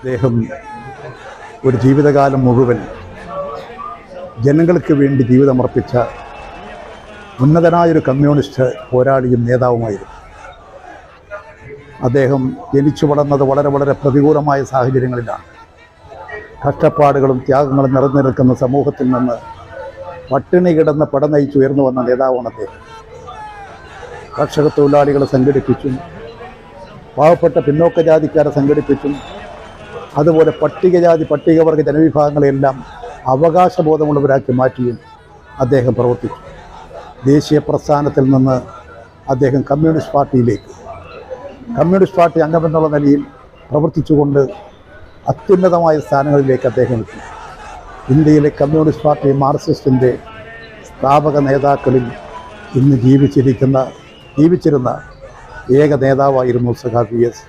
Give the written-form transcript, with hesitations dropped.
അദ്ദേഹം ഒരു ജീവിതകാലം മുഴുവൻ ജനങ്ങൾക്ക് വേണ്ടി ജീവിതമർപ്പിച്ച ഉന്നതനായൊരു കമ്മ്യൂണിസ്റ്റ് പോരാളിയും നേതാവുമായിരുന്നു. അദ്ദേഹം ജനിച്ചു വളർന്നത് വളരെ പ്രതികൂലമായ സാഹചര്യങ്ങളിലാണ്. കഷ്ടപ്പാടുകളും ത്യാഗങ്ങളും നിറഞ്ഞു നിൽക്കുന്ന സമൂഹത്തിൽ നിന്ന് പട്ടിണി കിടന്ന് പട നയിച്ചുയർന്നു വന്ന നേതാവാണ് അദ്ദേഹം. കർഷക തൊഴിലാളികളെ സംഘടിപ്പിച്ചും പാവപ്പെട്ട പിന്നോക്ക ജാതിക്കാരെ സംഘടിപ്പിച്ചും അതുപോലെ പട്ടികജാതി പട്ടികവർഗ ജനവിഭാഗങ്ങളെല്ലാം അവകാശബോധമുള്ളവരാക്കി മാറ്റിയും അദ്ദേഹം പ്രവർത്തിച്ചു. ദേശീയ പ്രസ്ഥാനത്തിൽ നിന്ന് അദ്ദേഹം കമ്മ്യൂണിസ്റ്റ് പാർട്ടി അംഗമെന്നുള്ള നിലയിൽ പ്രവർത്തിച്ചുകൊണ്ട് അത്യുന്നതമായ സ്ഥാനങ്ങളിലേക്ക് അദ്ദേഹം എത്തി. ഇന്ത്യയിലെ കമ്മ്യൂണിസ്റ്റ് പാർട്ടി മാർക്സിസ്റ്റിൻ്റെ സ്ഥാപക നേതാക്കളിൽ ഇന്ന് ജീവിച്ചിരുന്ന ഏക നേതാവായിരുന്നു സഖാവ് വി.എസ്.